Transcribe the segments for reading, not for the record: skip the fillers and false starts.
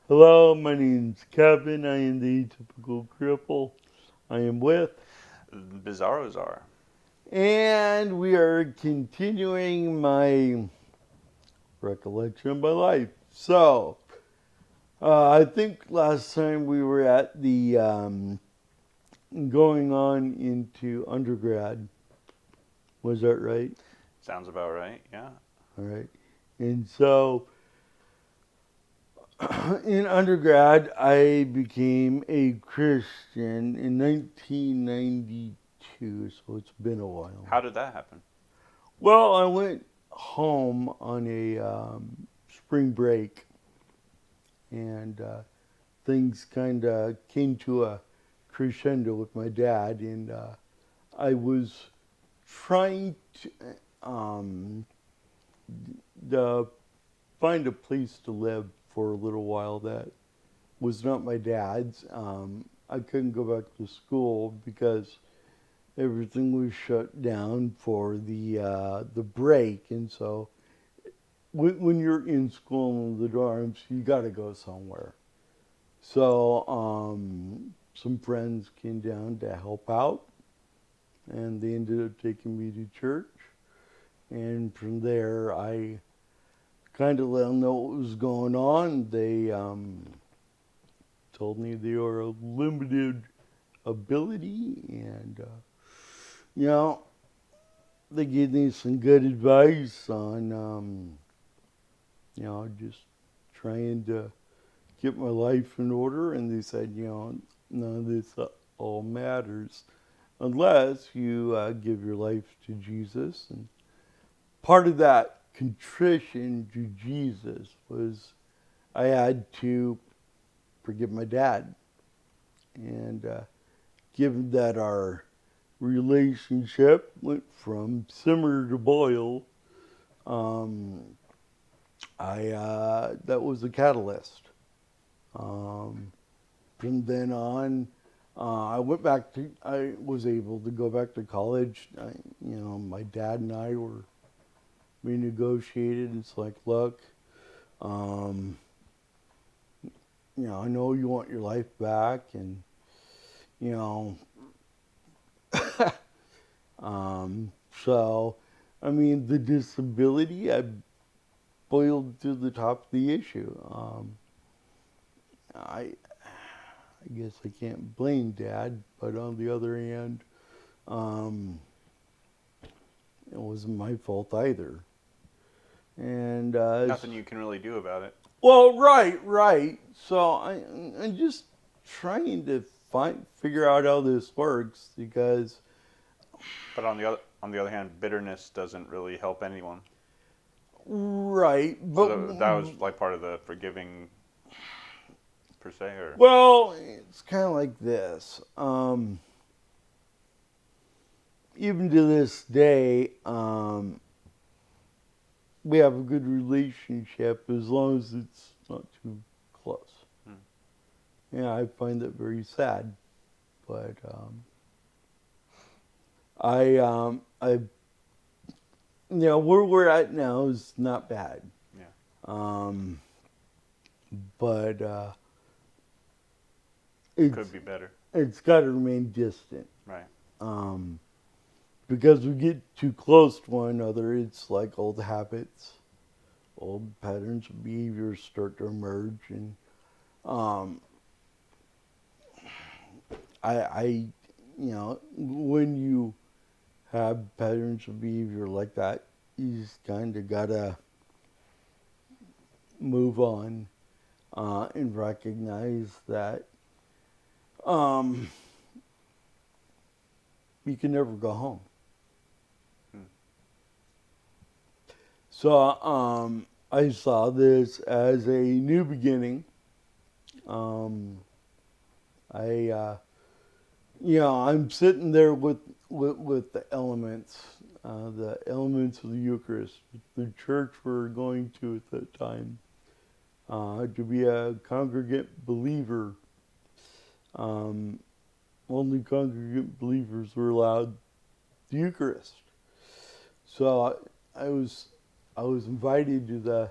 Hello, my name's Kevin. I am the typical cripple. I am with, Bizarros are. and we are continuing my recollection of my life. I think last time we were at the going on into undergrad. Was that right? Sounds about right, yeah. All right. And so in undergrad, I became a Christian in 1992, so it's been a while. How did that happen? Well, I went home on a spring break, and things kind of came to a crescendo with my dad, and I was trying um, to find a place to live for a little while that was not my dad's. I couldn't go back to school because everything was shut down for the break, and so when you're in school in the dorms, you got to go somewhere. So some friends came down to help out, and they ended up taking me to church. And from there, I kind of let them know what was going on. They told me they were a limited ability, and you know, they gave me some good advice on just trying to get my life in order. And they said, none of this all matters unless you give your life to Jesus. And part of that contrition to Jesus was I had to forgive my dad. And given that our relationship went from simmer to boil, um, I that was a catalyst. Um, from then on, I was able to go back to college. My dad and I we negotiated. It's like, look, um, I know you want your life back, and you know, um, so, I mean, the disability, I boiled to the top of the issue. I guess I can't blame Dad, but on the other hand, um, it wasn't my fault either. And Nothing you can really do about it. well, right. So I'm just trying to figure out how this works because But on the other hand, bitterness doesn't really help anyone. right, So but that was like part of the forgiving per se, or well, it's kind of like this. Even to this day, we have a good relationship as long as it's not too close. hmm. Yeah, I find that very sad, but I, where we're at now is not bad. Yeah, Um, but could it's be better. it's got to remain distant. Right. Um, because we get too close to one another, it's like old habits, old patterns of behavior start to emerge, and um, I, when you have patterns of behavior like that, you just kind of gotta move on and recognize that um, you can never go home. Hmm. So I saw this as a new beginning. Um, I, I'm sitting there with the elements of the Eucharist, the church we're going to at that time. To be a congregant believer, um, only congregant believers were allowed the Eucharist. So I was I was invited to the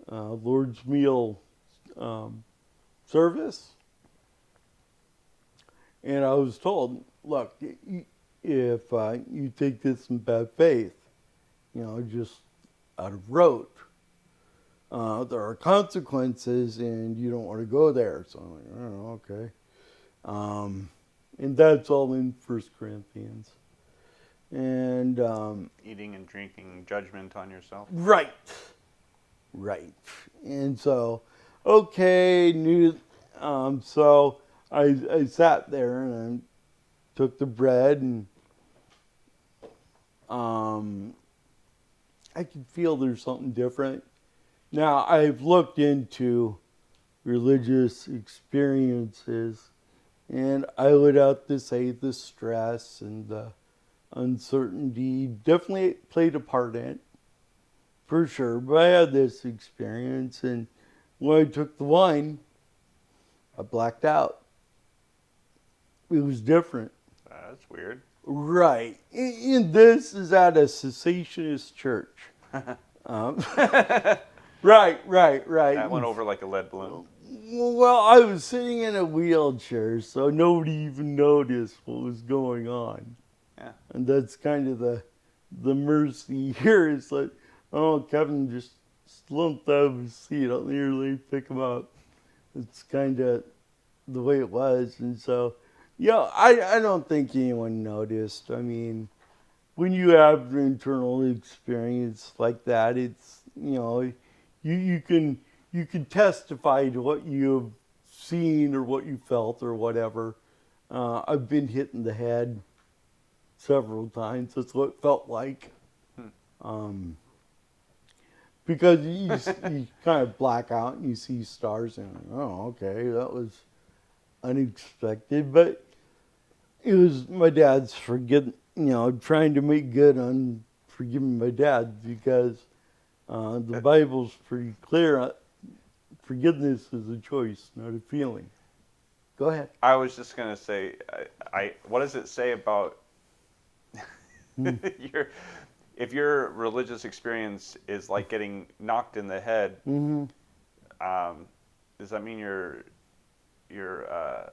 Lord's meal service, and I was told, look, if you take this in bad faith, just out of rote, there are consequences, and you don't want to go there. So I'm like, oh, okay. And that's all in First Corinthians. And Eating and drinking, judgment on yourself. right. And so, okay, so I sat there and I took the bread, and I could feel there's something different. Now, I've looked into religious experiences, and I would have to say the stress and the uncertainty definitely played a part in it, for sure. But I had this experience, and when I took the wine, I blacked out. It was different. That's weird. Right. And this is at a cessationist church. Right. That went over like a lead balloon. Well, I was sitting in a wheelchair, so nobody even noticed what was going on. Yeah. And that's kind of the mercy here. It's like, oh, Kevin just slumped out of his seat. I'll nearly pick him up. It's kind of the way it was. And so, I don't think anyone noticed. I mean, when you have an internal experience like that, it's, you can testify to what you've seen or what you felt or whatever. I've been hit in the head several times. That's what it felt like. Because you kind of black out and you see stars and, oh, okay, that was unexpected. But it was my dad's trying to make good on forgiving my dad, because the Bible's pretty clear. Forgiveness is a choice, not a feeling. Go ahead. I was just gonna say, what does it say about if your religious experience is like getting knocked in the head? Mm-hmm. Does that mean you're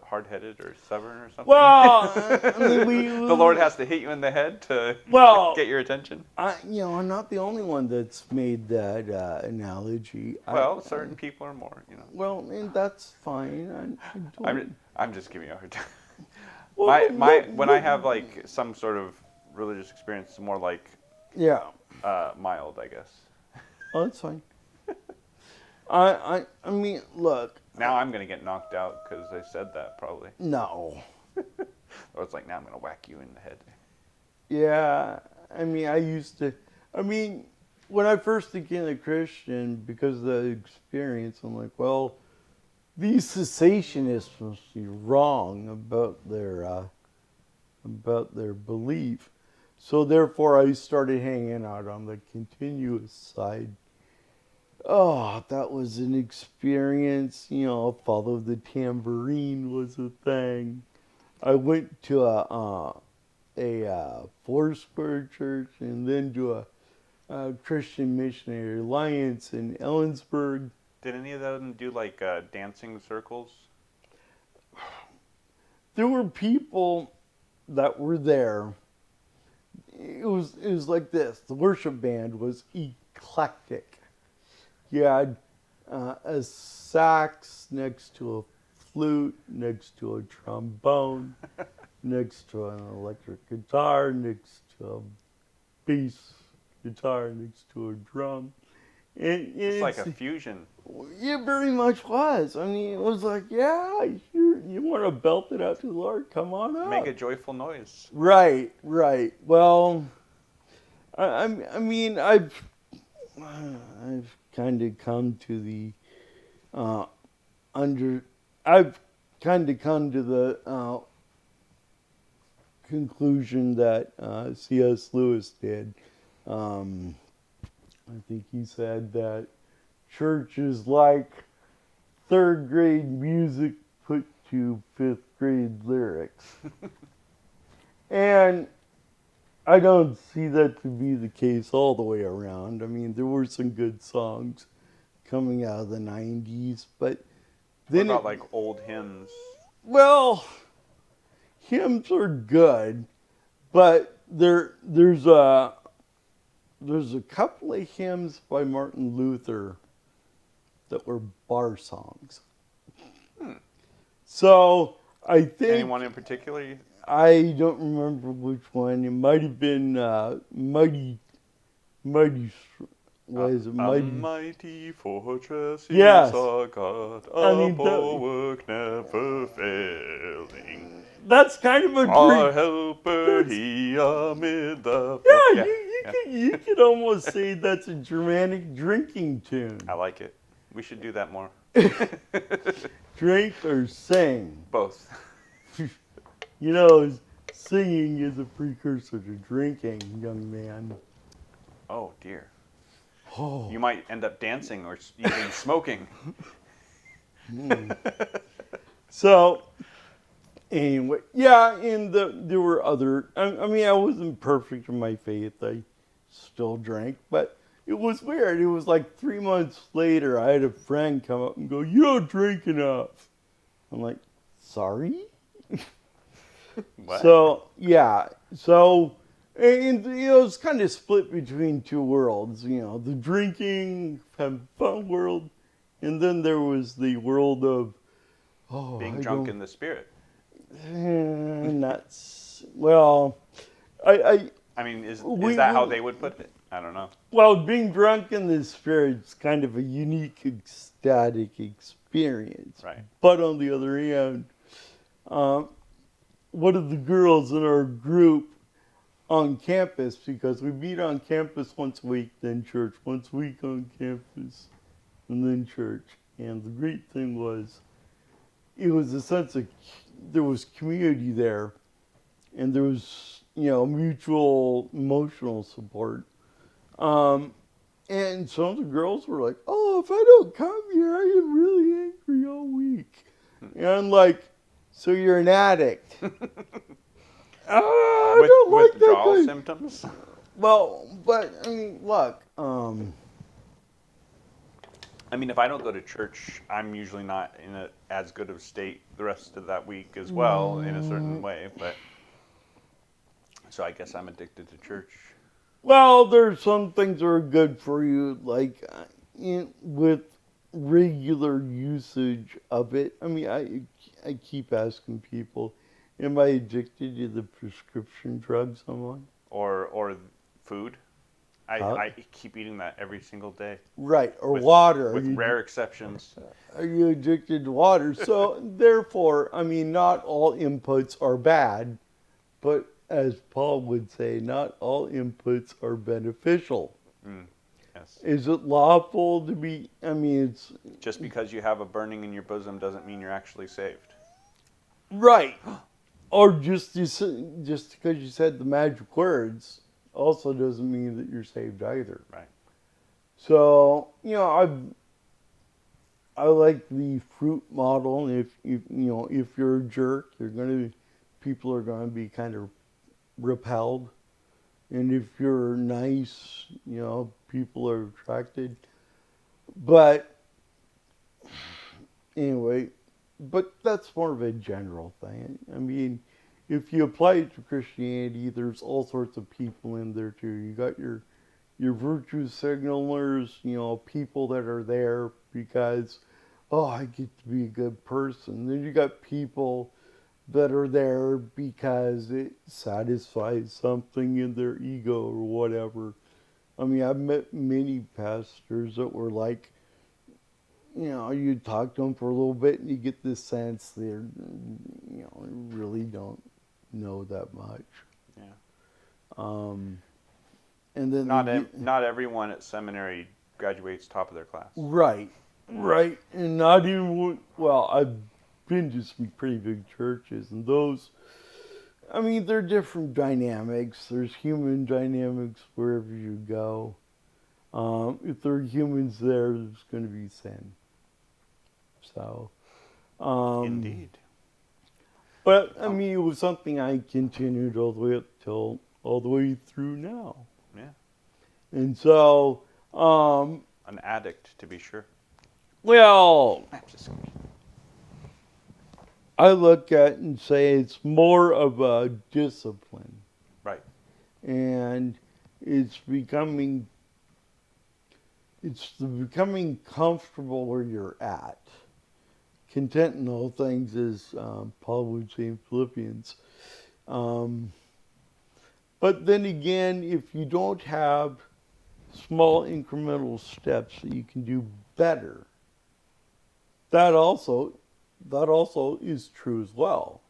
hard-headed or stubborn or something? Well, the Lord has to hit you in the head to get your attention. I'm not the only one that's made that analogy. Well, certain people are more, Well, and that's fine. I'm just giving you a hard time. Well, When I have like some sort of religious experience, it's more like mild, I guess. Oh, that's fine. I mean, look. Now I'm gonna get knocked out because I said that probably. No. Or it's like, now I'm gonna whack you in the head. Yeah, I mean, when I first became a Christian, because of the experience, I'm like, well, these cessationists must be wrong about their belief. So therefore, I started hanging out on the continuous side. Oh, that was an experience. Follow the Tambourine was a thing. I went to a Foursquare church, and then to a Christian Missionary Alliance in Ellensburg. Did any of them do like dancing circles? There were people that were there. It was like this. The worship band was eclectic. You had a sax next to a flute, next to a trombone, next to an electric guitar, next to a bass guitar, next to a drum. It's like a fusion. It very much was. I mean, it was like, yeah, you want to belt it out to the Lord? Come on up. Make a joyful noise. Right. Well, I mean, I've kind of come to the conclusion that C.S. Lewis did. I think he said that church is like third grade music put to fifth grade lyrics. And I don't see that to be the case all the way around. I mean, there were some good songs, coming out of the 90s. But What then about like old hymns? well, hymns are good, but there's a couple of hymns by Martin Luther that were bar songs. So I think Anyone in particular? I don't remember which one. It might have been Mighty. What is it? A Mighty. mighty fortress Yes. is our God, I a mean, bulwark never failing. That's kind of a Our drink. helper, he amid the... Yeah, you could almost say that's a Germanic drinking tune. I like it. We should do that more. Drink or sing. Both. You know, singing is a precursor to drinking, young man. Oh, dear. Oh. You might end up dancing or even smoking. So, anyway, yeah, and there were other, I mean, I wasn't perfect in my faith. I still drank, but it was weird. It was like 3 months later, I had a friend come up and go, "You don't drink enough." I'm like, "Sorry?" What? So, yeah. So, and you know, it's kind of split between two worlds. You know, the drinking, having fun world, and then there was the world of, Being drunk in the spirit. Nuts. Well, I mean, is that how they would put it? I don't know. well, being drunk in the spirit is kind of a unique, ecstatic experience. Right. But on the other hand, one of the girls in our group on campus, because we meet on campus once a week, then church, once a week on campus, and then church. And the great thing was, it was a sense of, there was community there, and there was, you know, mutual emotional support. And some of the girls were like, "Oh, if I don't come here, I am really angry all week." And I'm like, "So you're an addict?" I don't like withdrawal that. symptoms? Well, but I mean, look. I mean, if I don't go to church, I'm usually not in as good of a state the rest of that week as well, in a certain way. But so I guess I'm addicted to church. Well, there's some things that are good for you, like with regular usage of it. I mean, I keep asking people, "Am I addicted to the prescription drugs I'm on?" Or food. I keep eating that every single day. Right, or water. With rare exceptions. Are you addicted to water? So, therefore, I mean, not all inputs are bad, but as Paul would say, not all inputs are beneficial. Yes. Is it lawful to be, I mean, it's... Just because you have a burning in your bosom doesn't mean you're actually saved. Right. Or just because you said the magic words also doesn't mean that you're saved either. Right. So, you know, I like the fruit model. If if you're a jerk, people are gonna be kind of repelled, and if you're nice, you know, people are attracted. But anyway, but that's more of a general thing. I mean, if you apply it to Christianity, there's all sorts of people in there too. You got your virtue signalers, you know, people that are there because, oh, I get to be a good person. Then you got people that are there because it satisfies something in their ego or whatever. I mean, I've met many pastors that were like, you know, you talk to them for a little bit and you get this sense they're, you know, really don't know that much. Yeah. And then not everyone at seminary graduates top of their class. Right, and not even, well, I've been to some pretty big churches, and those, I mean, they're different dynamics. There's human dynamics wherever you go. If there are humans there, there's going to be sin. So, Indeed. But I mean, it was something I continued all the way through now. Yeah. And so, an addict, to be sure. Well, I'm just I look at and say it's more of a discipline, right. and it's becoming becoming comfortable where you're at. Content in all things, as Paul would say in Philippians. Um, but then again, if you don't have small incremental steps that you can do better, that also is true as well.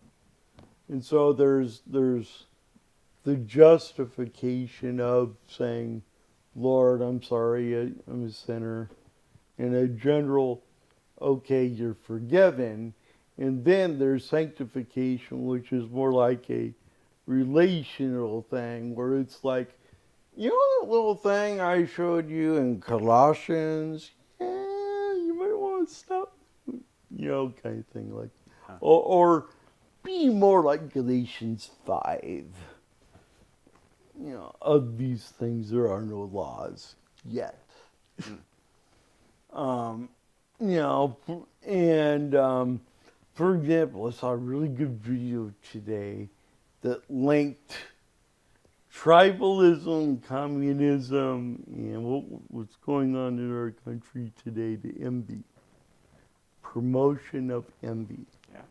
And so there's the justification of saying, Lord, I'm sorry, I'm a sinner, and a general, okay, you're forgiven. And then there's sanctification, which is more like a relational thing, where it's like, you know that little thing I showed you in Colossians? Yeah, you might want to stop, kind of thing like, Huh. or be more like Galatians 5. Of these things there are no laws yet. um, and for example, I saw a really good video today that linked tribalism, communism, and what's going on in our country today to envy, promotion of envy. Yeah.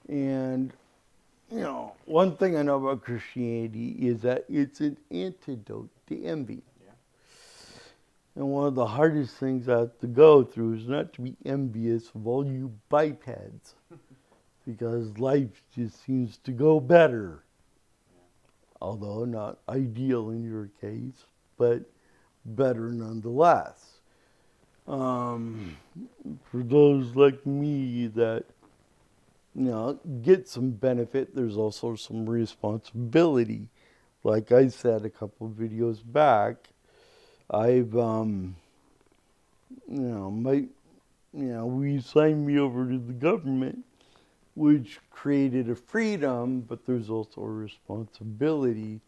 And one thing I know about Christianity is that it's an antidote to envy. Yeah. And one of the hardest things I have to go through is not to be envious of all you bipeds, because life just seems to go better. Although not ideal in your case, but better nonetheless. For those like me that get some benefit, there's also some responsibility. Like I said a couple of videos back, I've we signed me over to the government, which created a freedom, but there's also a responsibility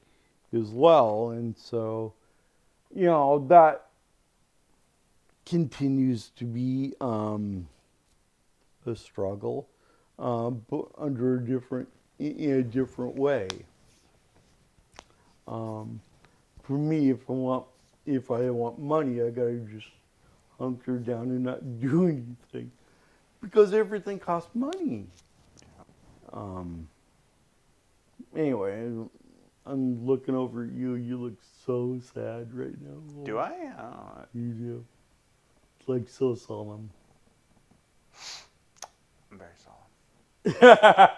as well. And so, that continues to be a struggle, but in a different way. For me, if I want money, I gotta just hunker down and not do anything, because everything costs money. Anyway, I'm looking over at you. You look so sad right now. Do I? You do. It's like so solemn. I'm very solemn.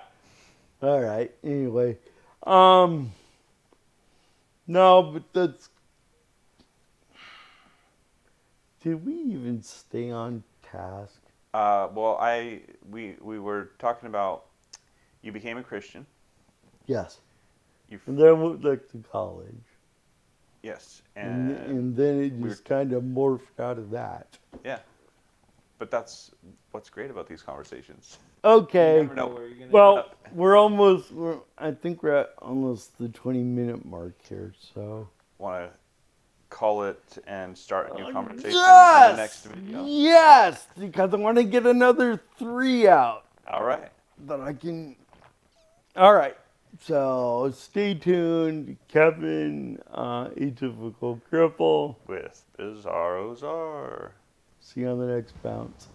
All right. Anyway, no, but that's. Did we even stay on task? Well, we were talking about you became a Christian. Yes. You And then I went back to college. yes, And then it we just kind of morphed out of that. yeah. But that's what's great about these conversations. Okay. You never know where you're gonna end Well, up. I think we're at almost the 20-minute mark here, so. Want to call it and start a new conversation in Yes! the next video? Yes! Because I want to get another 3 out All right. that I can. All right. So stay tuned. Kevin, Atypical Cripple. With Bizarro Czar. See you on the next bounce.